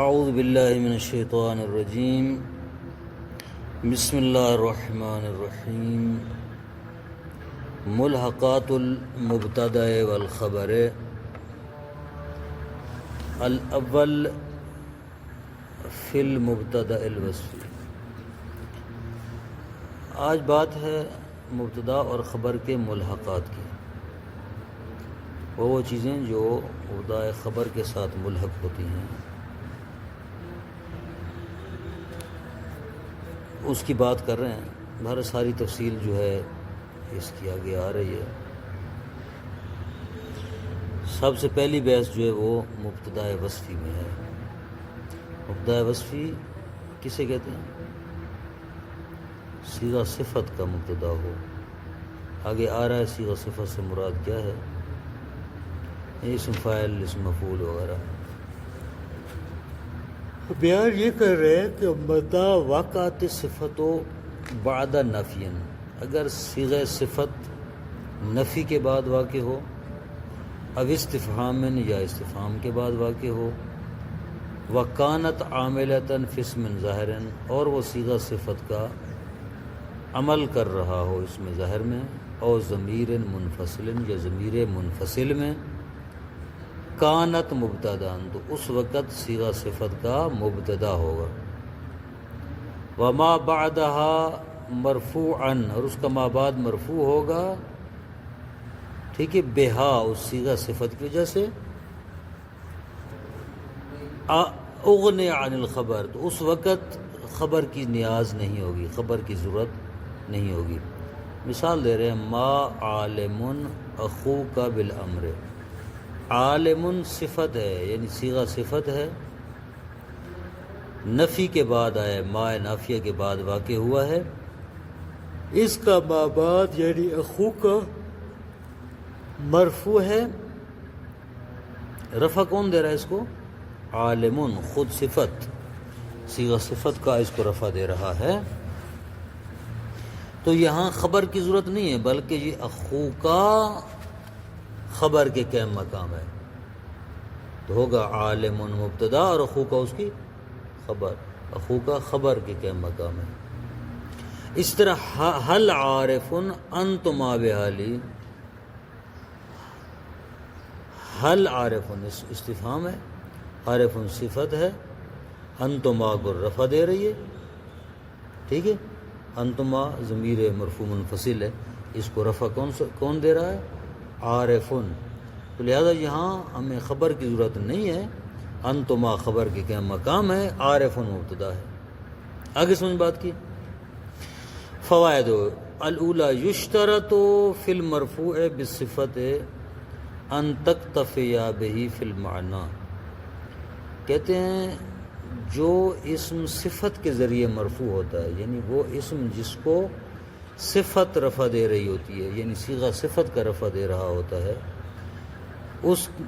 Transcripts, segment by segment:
اعوذ باللہ من الشیطان الرجیم بسم اللہ الرحمن الرحیم ملحقات المبتدأ والخبر الاول فی المبتدأ الوصفی۔ آج بات ہے مبتدا اور خبر کے ملحقات کی، وہ چیزیں جو مبتدا خبر کے ساتھ ملحق ہوتی ہیں، اس کی بات کر رہے ہیں۔ بہر ساری تفصیل جو ہے اس کی آگے آ رہی ہے۔ سب سے پہلی بحث جو ہے وہ مبتدا وصفی میں ہے۔ مبتدا وصفی کسے کہتے ہیں؟ صیغہ صفت کا مبتدا ہو۔ آگے آ رہا ہے صیغہ صفت سے مراد کیا ہے، اسم فاعل، اسم مفعول وغیرہ۔ بیان یہ کر رہے ہیں کہ متى وقعت صفت بعد نفی، اگر صیغہ صفت نفی کے بعد واقع ہو، او استفہام یا استفہام کے بعد واقع ہو، وکانت عاملۃ فی اسم ظاہر، اور وہ صیغہ صفت کا عمل کر رہا ہو اسم ظاہر میں، اور ضمیر منفصل یا ضمیر منفصل میں، کانت مبتدا، تو اس وقت صیغہ صفت کا مبتدا ہوگا۔ وما بعدها مرفوعا، اور اس کا ما بعد مرفوع ہوگا، ٹھیک ہے، بہا، اس صیغہ صفت کی وجہ سے، اغنی عن الخبر، تو اس وقت خبر کی نیاز نہیں ہوگی، خبر کی ضرورت نہیں ہوگی۔ مثال دے رہے ہیں، ما عالم اخوک بالامر۔ عالم صفت ہے، یعنی صیغہ صفت ہے، نفی کے بعد آئے، ما نافیہ کے بعد واقع ہوا ہے، اس کا ما بعد یعنی اخوک مرفوع ہے۔ رفع کون دے رہا ہے اس کو؟ عالم، خود صفت، صیغہ صفت کا اس کو رفع دے رہا ہے۔ تو یہاں خبر کی ضرورت نہیں ہے، بلکہ یہ اخوک خبر کے قائم مقام ہے، تو ہوگا عالم مبتدا اور اخوک اس کی خبر، اخوک خبر کے قائم مقام ہے۔ اس طرح حل عارف انتما بحالی، حل عارف استفہام ہے، عارف صفت ہے، انتما کو رفع دے رہی ہے، ٹھیک ہے، انتما ضمیر مرفوع منفصل ہے، اس کو رفع کون دے رہا ہے؟ عارفن۔ تو لہذا یہاں ہمیں خبر کی ضرورت نہیں ہے، انتما خبر کے کیا مقام ہے، عارفن مبتدا ہے۔ آگے سمجھ بات کی۔ فوائد الاولی یشترط فی المرفوع بالصفت ان تکتفی بہ فی المعنی، کہتے ہیں جو اسم صفت کے ذریعے مرفوع ہوتا ہے، یعنی وہ اسم جس کو صفت رفع دے رہی ہوتی ہے، یعنی صیغہ صفت کا رفع دے رہا ہوتا ہے،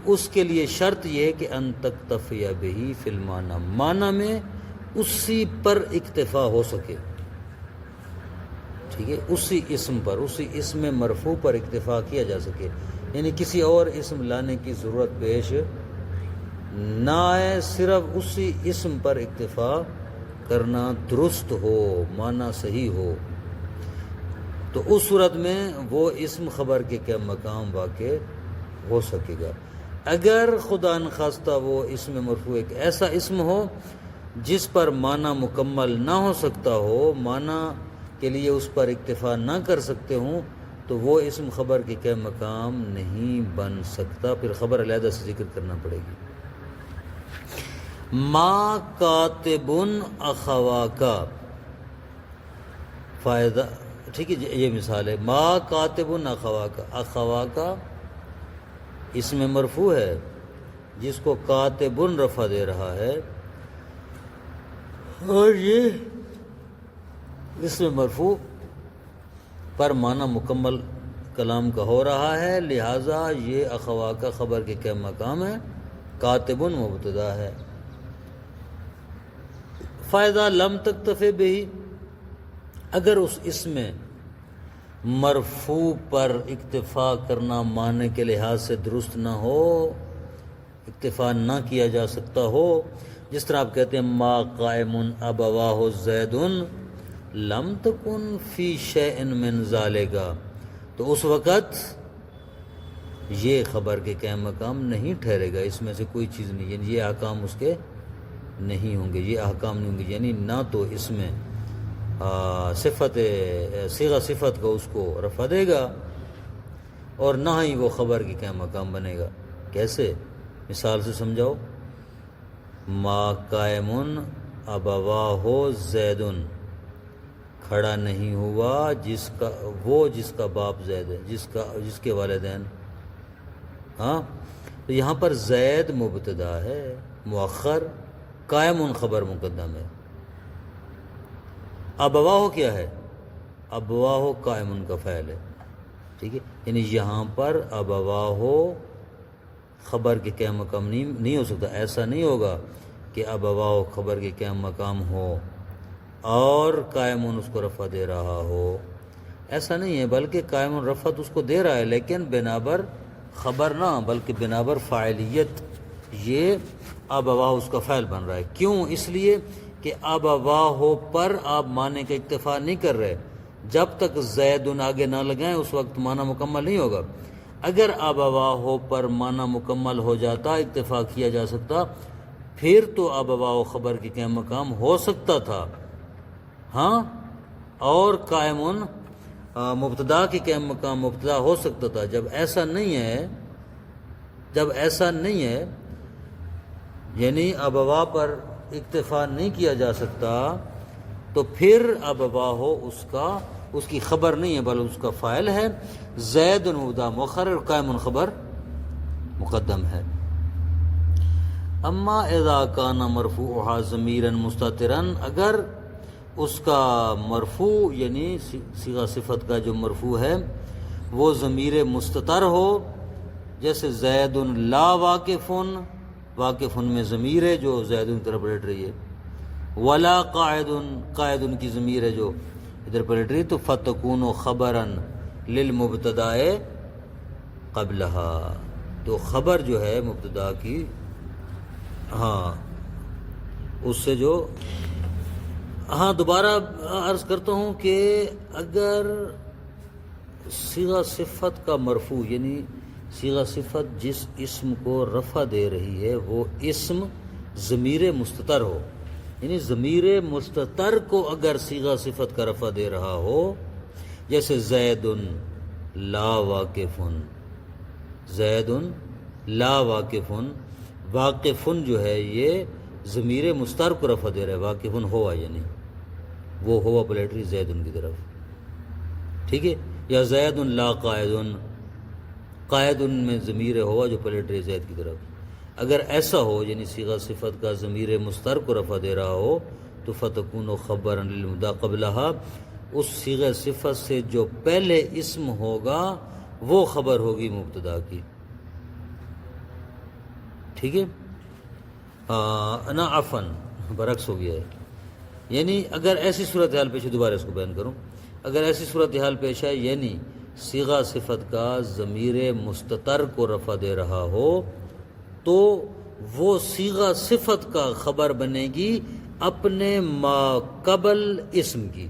اس کے لیے شرط یہ ہے کہ ان تکتفی بہ فی المعنی، معنی میں اسی پر اکتفا ہو سکے، ٹھیک ہے، اسی اسم پر، اسی اسم مرفوع پر اکتفا کیا جا سکے، یعنی کسی اور اسم لانے کی ضرورت پیش نہ آئے، صرف اسی اسم پر اکتفا کرنا درست ہو، معنی صحیح ہو، تو اس صورت میں وہ اسم خبر کے کیا مقام واقع ہو سکے گا۔ اگر خدا نخواستہ وہ اسم مرفوع ایک ایسا اسم ہو جس پر معنی مکمل نہ ہو سکتا ہو، معنی کے لیے اس پر اکتفا نہ کر سکتے ہوں، تو وہ اسم خبر کے کیا مقام نہیں بن سکتا، پھر خبر علیحدہ سے ذکر کرنا پڑے گی۔ ما کاتب اخواکا، فائدہ، ٹھیک ہے، یہ مثال ہے، ما کاتب اخواکا، اخواکا اسم مرفوع ہے جس کو کاتب رفع دے رہا ہے، اور یہ اسم مرفوع پر معنی مکمل کلام کا ہو رہا ہے، لہٰذا یہ اخواکا خبر کے کیا مقام ہے، کاتب مبتدا ہے۔ فائدہ لم تکتفی بہ، اگر اس اسم مرفوع پر اکتفا کرنا معنی کے لحاظ سے درست نہ ہو، اکتفا نہ کیا جا سکتا ہو، جس طرح آپ کہتے ہیں ما قائم ابواہ زید لم تکن فی شیء من ذالک، تو اس وقت یہ خبر کے قائم مقام نہیں ٹھہرے گا، اس میں سے کوئی چیز نہیں، یعنی یہ احکام اس کے نہیں ہوں گے، یہ احکام نہیں ہوں گے، یعنی نہ تو اس میں صفت صیغہ صفت کا اس کو رفع دے گا اور نہ ہی وہ خبر کی قائم مقام بنے گا۔ کیسے؟ مثال سے سمجھاؤ۔ ما قائم ابواہ زید، کھڑا نہیں ہوا جس کا باپ زید ہے، جس کے والدین، ہاں، تو یہاں پر زید مبتدا ہے مؤخر، قائم خبر مقدم ہے۔ ابواہ کیا ہے؟ ابواہ قائم کا فعل ہے، ٹھیک ہے، یعنی یہاں پر ابواہ خبر کے قائم مقام نہیں ہو سکتا۔ ایسا نہیں ہوگا کہ ابواہ خبر کے قائم مقام ہو اور قائم اس کو رفع دے رہا ہو، ایسا نہیں ہے، بلکہ قائم رفعت اس کو دے رہا ہے، لیکن بنابر خبر نہ بلکہ بنابر فاعلیت، یہ ابواہ اس کا فعل بن رہا ہے۔ کیوں؟ اس لیے کہ ابواہ پر آپ معنی کا اکتفا نہیں کر رہے، جب تک زید آگے نہ لگائیں اس وقت معنی مکمل نہیں ہوگا۔ اگر ابواہ پر معنی مکمل ہو جاتا، اکتفا کیا جا سکتا، پھر تو ابواہ خبر کے قائم مقام ہو سکتا تھا، ہاں، اور قائم مبتدا کے قائم مقام مبتدا ہو سکتا تھا۔ جب ایسا نہیں ہے یعنی ابواہ پر اکتفا نہیں کیا جا سکتا، تو پھر ابواہ اس کی خبر نہیں ہے بلکہ اس کا فاعل ہے۔ زید مبتدا مؤخر اور قائم خبر مقدم ہے۔ اما اذا کان مرفوعها ضمیرا مستترا، اگر اس کا مرفوع یعنی صیغہ صفت کا جو مرفوع ہے وہ ضمیر مستتر ہو، جیسے زید لا واقف میں ضمیر ہے جو زید کی طرف پلٹ رہی ہے، ولا قاعد کی ضمیر ہے جو ادھر پلٹ رہی ہے، تو فتکون خبرا للمبتداء قبلها، تو خبر جو ہے مبتدا کی، ہاں، اس سے جو، ہاں، دوبارہ عرض کرتا ہوں کہ اگر صیغہ صفت کا مرفوع یعنی صیغہ صفت جس اسم کو رفع دے رہی ہے وہ اسم ضمیر مستتر ہو، یعنی ضمیر مستتر کو اگر صیغہ صفت کا رفع دے رہا ہو، جیسے زید لا واقف، واقف جو ہے یہ ضمیر مستتر کو رفع دے رہا ہے، واقف ہوا، یعنی وہ ہوا پلیٹری زید کی طرف، ٹھیک ہے، یا زید لا قائد میں ضمیر ہوا جو پلیٹری زید کی طرف۔ اگر ایسا ہو یعنی صیغہ صفت کا ضمیر مستتر کو رفع دے رہا ہو، تو فتکون خبرا للمبتدا قبلها، اس صیغہ صفت سے جو پہلے اسم ہوگا وہ خبر ہوگی مبتدا کی، ٹھیک ہے، نا عفن برعکس ہو گیا ہے، یعنی اگر ایسی صورتحال پیش ہے، دوبارہ اس کو بیان کروں، اگر ایسی صورتحال پیش ہے یعنی صیغہ صفت کا ضمیر مستتر کو رفع دے رہا ہو، تو وہ صیغہ صفت کا خبر بنے گی اپنے ما قبل اسم کی،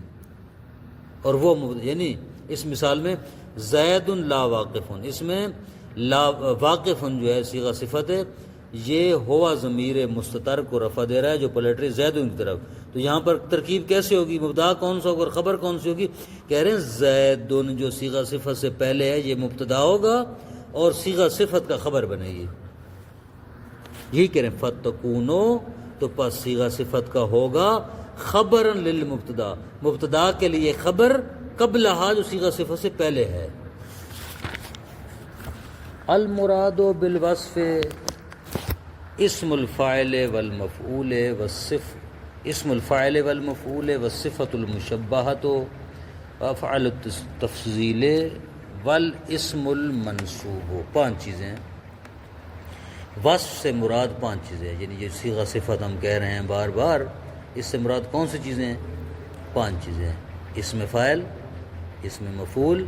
اور وہ یعنی اس مثال میں زید لا واقف، اس میں لا واقف جو ہے صیغہ صفت ہے، یہ ہوا ضمیر مستتر کو رفع دے رہا ہے جو پلٹری زید کی طرف، تو یہاں پر ترکیب کیسے ہوگی؟ مبتدا کون سا ہوگا اور خبر کون سی ہوگی؟ کہہ رہے ہیں زید جو صیغہ صفت سے پہلے ہے یہ مبتدا ہوگا اور صیغہ صفت کا خبر بنے گی، یہی کہہ رہے ہیں فتکونو، تو پس صیغہ صفت کا ہوگا خبرا للمبتدا، مبتدا کے لیے خبر قبلہا جو صیغہ صفت سے پہلے ہے۔ المراد بالوصف اسم الفاعل والمفعول اسم الفاعل والمفعول والصفة المشبہۃ وافعال التفضیل والاسم المنصوب، 5 چیزیں ہیں۔ وصف سے مراد 5 چیزیں ہیں، یعنی یہ صیغہ صفت ہم کہہ رہے ہیں بار بار، اس سے مراد کون سی چیزیں ہیں؟ 5 چیزیں ہیں، اسم فاعل، اسم مفعول،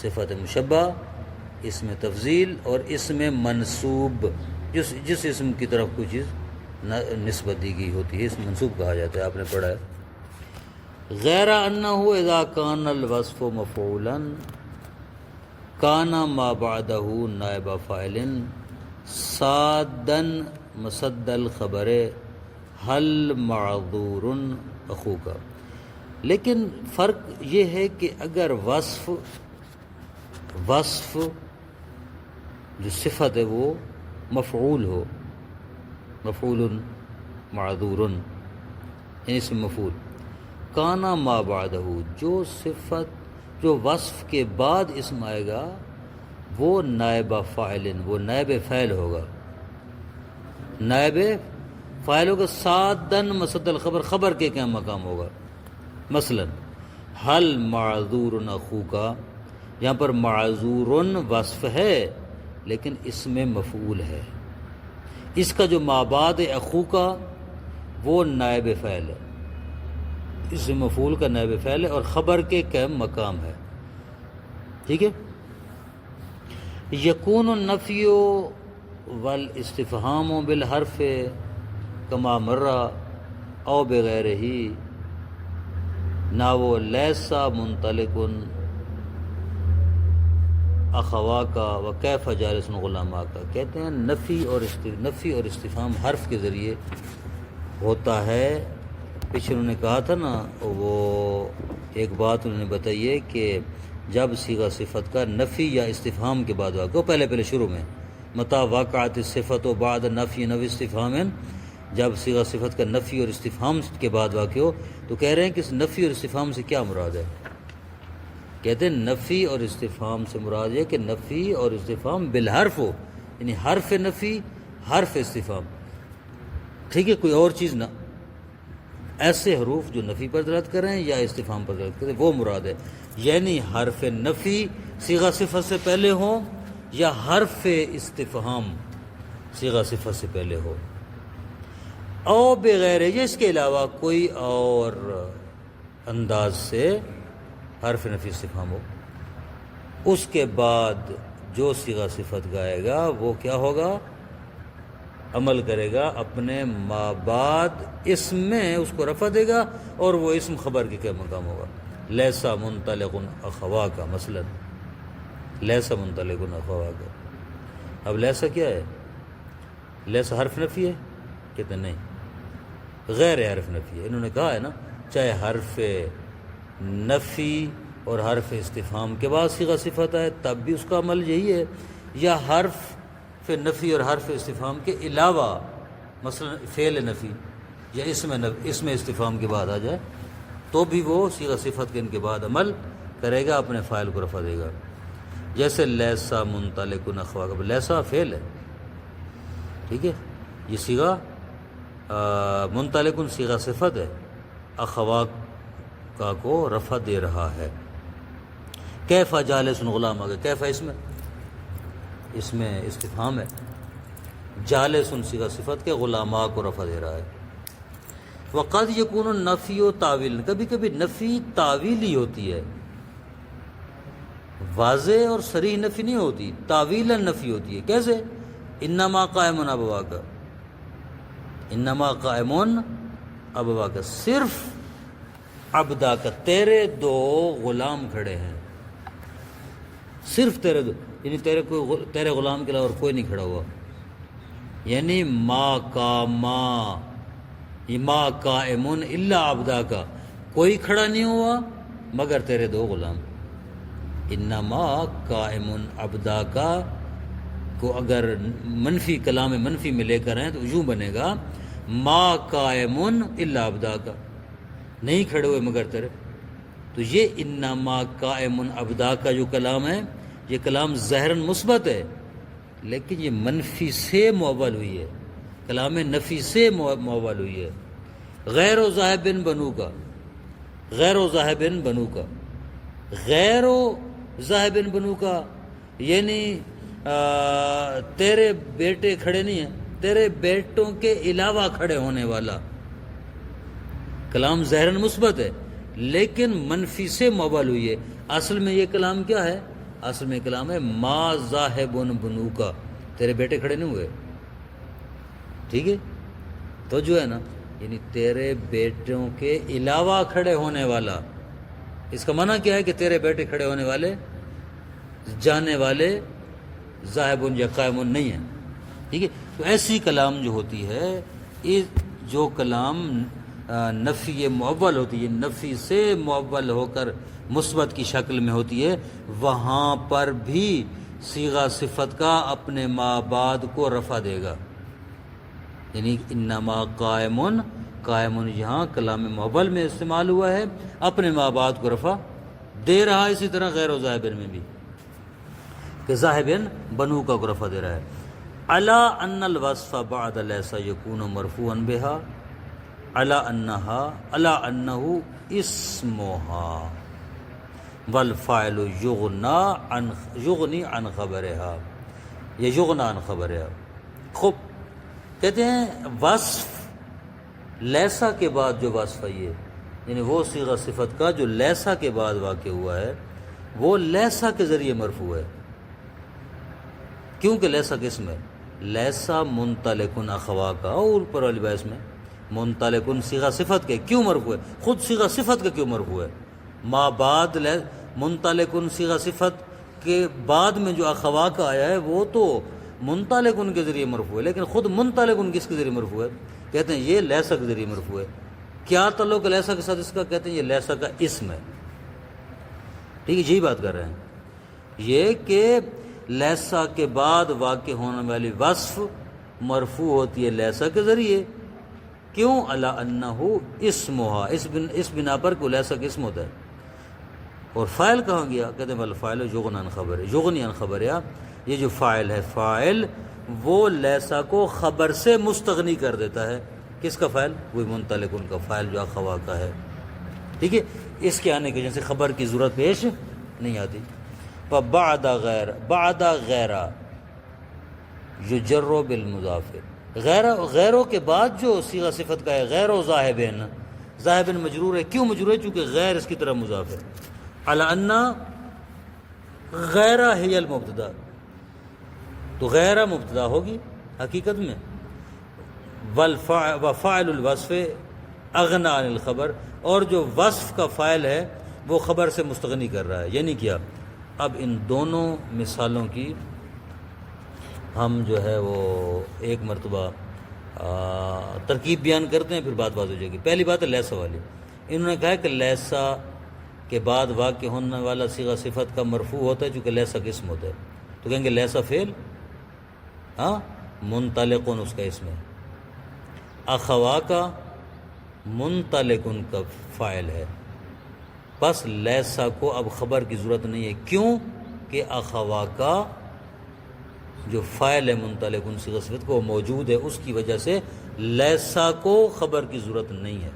صفت مشبہ، اسم تفضیل اور اسم منصوب، جس اسم کی طرف کوئی چیز نسبت دی گئی ہوتی ہے اسم منصوب کہا جاتا ہے، آپ نے پڑھا ہے۔ غیر انہ اذا کان الوصف مفعولا کان ما بعدہ نائب فاعل صادا مصد الخبر حل معذور اخوک۔ لیکن فرق یہ ہے کہ اگر وصف جو صفت ہے وہ مفعول ہو، مفعول معذور یعنی اسم مفعول، کانا ما بعدہ جو صفت جو وصف کے بعد اسم آئے گا وہ نائب فاعل، وہ نائب فاعل ہوگا، نائب فاعل ہوگا، صادن مصد الخبر، خبر کے کیا مقام ہوگا۔ مثلا حل معذور اخوکا، یہاں پر معذور وصف ہے لیکن اس میں مفعول ہے، اس کا جو مابعد اخوکا وہ نائب فاعل ہے، اس مفعول کا نائب فاعل ہے اور خبر کے قائم مقام ہے، ٹھیک ہے۔ یکون النفی والاستفہام بالحرف کما مرہ او بغیر ہی، نہ وہ لیسا منطلق اخوا کا و کیف جالس غلاما کا، کہتے ہیں نفی اور استفہام حرف کے ذریعے ہوتا ہے۔ پیچھے انہوں نے کہا تھا نا، وہ ایک بات انہوں نے بتائی ہے کہ جب صیغہ صفت کا نفی یا استفہام کے بعد واقع ہو، پہلے شروع میں متا واقعات صفت و بعد نفی نو استفہام، جب صیغہ صفت کا نفی اور استفہام کے بعد واقع ہو تو کہہ رہے ہیں کہ اس نفی اور استفہام سے کیا مراد ہے؟ کہتے ہیں نفی اور استفہام سے مراد ہے کہ نفی اور استفہام بالحرف ہو، یعنی حرف نفی حرف استفہام، ٹھیک ہے، کوئی اور چیز نہ، ایسے حروف جو نفی پر دلالت کر رہے ہیں یا استفہام پر دلالت کر رہے ہیں وہ مراد ہے، یعنی حرف نفی صیغہ صفت سے پہلے ہو یا حرف استفہام صیغہ صفت سے پہلے ہو، او بغیر یا اس کے علاوہ کوئی اور انداز سے حرف نفی استفہام ہو، اس کے بعد جو صیغہ صفت گائے گا وہ کیا ہوگا؟ عمل کرے گا اپنے ما بعد اسم میں، اس کو رفع دے گا اور وہ اسم خبر کے کیا مقام ہوگا۔ لیسا منطلق اخوا کا، مثلا لیسا منطلق اخوا کا، اب لیسا کیا ہے؟ لیسا حرف نفی ہے؟ کہتے نہیں، غیر حرف نفی ہے۔ انہوں نے کہا ہے نا، چاہے حرف نفی اور حرف استفہام کے بعد صیغہ صفت آئے تب بھی اس کا عمل یہی ہے، یا حرف نفی اور حرف استفہام کے علاوہ مثلا فعل نفی یا اسم استفہام کے بعد آ جائے تو بھی وہ صیغہ صفت کے ان کے بعد عمل کرے گا، اپنے فاعل کو رفع دے گا۔ جیسے لیسا منطلق اخوا کا، لیسا فعل ہے، ٹھیک ہے، یہ صیغہ منطلق صیغہ صفت ہے، اخوا کا کو رفع دے رہا ہے۔ کیف جالس غلام آگے، کیف اس میں استفہام ہے، جالس صیغہ صفت کے غلاما کو رفع دے رہا ہے۔ وقد یکون النفی و تعویل، کبھی کبھی نفی تعویلی ہوتی ہے، واضح اور صریح نفی نہیں ہوتی، تعویل نفی ہوتی ہے۔ کیسے؟ انما قائم ابواک، انما قائم ابواک، صرف عبدا کا، تیرے دو غلام کھڑے ہیں، صرف تیرے دو، یعنی تیرے غلام کے علاوہ اور کوئی نہیں کھڑا ہوا، یعنی ما قائم الا عبدا کا، کوئی کھڑا نہیں ہوا مگر تیرے دو غلام۔ انما قائم عبدا کا کو اگر منفی کلام منفی میں لے کر ہیں تو یوں بنے گا ما قائم الا عبدا کا، نہیں کھڑے ہوئے مگر تیرے۔ تو یہ انما قائم عبدا کا جو کلام ہے یہ کلام ظاہراً مثبت ہے لیکن یہ منفی سے مؤول ہوئی ہے، کلام نفی سے مؤول ہوئی ہے۔ غیر و ذاہب بنو کا، غیر و ذاہب بنو کا، غیر و ذاہب بنو کا یعنی تیرے بیٹے کھڑے نہیں ہیں، تیرے بیٹوں کے علاوہ کھڑے ہونے والا، کلام ظاہراً مثبت ہے لیکن منفی سے مؤول ہوئی ہے۔ اصل میں یہ کلام کیا ہے؟ اصل میں کلام ہے ما ذاہب بنو کا، تیرے بیٹے کھڑے نہیں ہوئے، ٹھیک ہے، تو جو ہے نا یعنی تیرے بیٹوں کے علاوہ کھڑے ہونے والا، اس کا معنی کیا ہے کہ تیرے بیٹے کھڑے ہونے والے جانے والے ذاہب یا قائم نہیں ہیں، ٹھیک ہے۔ تو ایسی کلام جو ہوتی ہے، جو کلام نفی معول ہوتی ہے، نفی سے معول ہو کر مثبت کی شکل میں ہوتی ہے، وہاں پر بھی صیغہ صفت کا اپنے ما بعد کو رفع دے گا، یعنی انما قائم یہاں کلام معول میں استعمال ہوا ہے، اپنے ما بعد کو رفع دے رہا ہے۔ اسی طرح غیر و ذاہبن میں بھی کہ ذاہبن بنو کا کو رفع دے رہا ہے۔ الا ان الوصف بعد لیس یکون مرفوعا بها الا انه اسمها والفاعل یغنی عن خبرها یا یغنی عن خبرها۔ خوب کہتے ہیں وصف لیسا کے بعد جو وصف ہے، یہ یعنی وہ صیغہ صفت کا جو لیسا کے بعد واقع ہوا ہے، وہ لیسا کے ذریعے مرفوع ہے، کیونکہ لیسا کس میں، لیسا منطلقن اخوا کا، اور اوپر والی بحث میں منطلقن صیغہ صفت کے کیوں مرفوع ہے، خود صیغہ صفت کا کیوں مرفوع ہے، ما بعد منطلقن صیغہ صفت کے بعد میں جو اخوا کا آیا ہے وہ تو منطلقن کے ذریعے مرفوع ہے، لیکن خود منطلقن کس کے ذریعے مرفوع ہے، کہتے ہیں یہ لیسا کے ذریعے مرفوع ہے۔ کیا تعلق ہے لیسا کے ساتھ اس کا، کہتے ہیں یہ لیسا کا اسم ہے، ٹھیک ہے، یہی بات کر رہے ہیں، یہ کہ لیسا کے بعد واقع ہونے والی وصف مرفوع ہوتی ہے لیسا کے ذریعے، کیوں، الا انہ اسمھا، اس بنا پر کہ لیسا کا اسم ہوتا ہے۔ اور فاعل کہاں گیا، کہتے ہیں الفاعل یغنی عن خبر، یغنی عن خبر، یہ جو فاعل ہے، فاعل وہ لیسا کو خبر سے مستغنی کر دیتا ہے، کس کا فاعل، وہی منطلق ان کا فاعل جو اخوا کا ہے، ٹھیک ہے، اس کے آنے کی وجہ سے خبر کی ضرورت پیش نہیں آتی۔ بعد غیر یجر بالمضاف، غیروں کے بعد جو صیغہ صفت کا ہے، غیر و ذاہبین، ذاہبین مجرور ہے، کیوں مجرور ہے، چونکہ غیر اس کی طرح مضاف ہے، علی ان غیر ہی المبتدا، تو غیر مبتدا ہوگی حقیقت میں، وفاعل الوصف اغنى عن الخبر، اور جو وصف کا فاعل ہے وہ خبر سے مستغنی کر رہا ہے، یعنی کیا، اب ان دونوں مثالوں کی ہم جو ہے وہ ایک مرتبہ ترکیب بیان کرتے ہیں، پھر بات ہو جائے گی۔ پہلی بات ہے لیسا والی، انہوں نے کہا کہ لیسا کے بعد واقع ہونے والا صیغہ صفت کا مرفوع ہوتا ہے چونکہ لیسا کا اسم ہوتا ہے، تو کہیں گے لیسا فعل، ہاں، منطلقن اس کا اسم ہے، اخوا کا منطلقن کا فاعل ہے، بس لیسا کو اب خبر کی ضرورت نہیں ہے، کیوں کہ اخوا کا جو فاعل ہے منطلقن صیغہ صفت کو موجود ہے، اس کی وجہ سے لیسا کو خبر کی ضرورت نہیں ہے،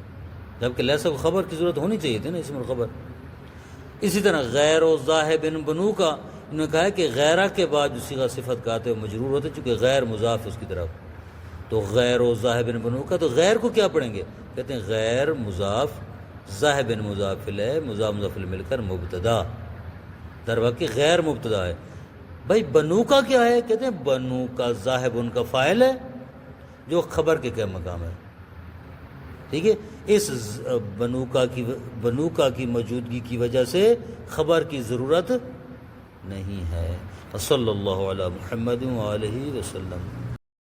جبکہ لیسا کو خبر کی ضرورت ہونی چاہیے تھی نا، اسم الخبر۔ اسی طرح غیر و ذاہبن بنو کا، انہوں نے کہا ہے کہ غیرہ کے بعد جو صیغہ صفت کا آتے ہیں وہ مجرور ہوتے ہیں چونکہ غیر مضاف اس کی طرف، تو غیر و ذاہبن بنو کا، تو غیر کو کیا پڑھیں گے، کہتے ہیں غیر مضاف، ذاہبن مضاف الیہ، مضاف مل کر مبتدا، در واقع غیر مبتدا ہے۔ بھائی بنو کا کیا ہے، کہتے ہیں بنو کا ذاہب ان کا فاعل ہے جو خبر کے کیا مقام ہے، ٹھیک ہے، اس بنو کا کی موجودگی کی وجہ سے خبر کی ضرورت نہیں ہے۔ صلی اللہ علی محمد وآلہ وسلم۔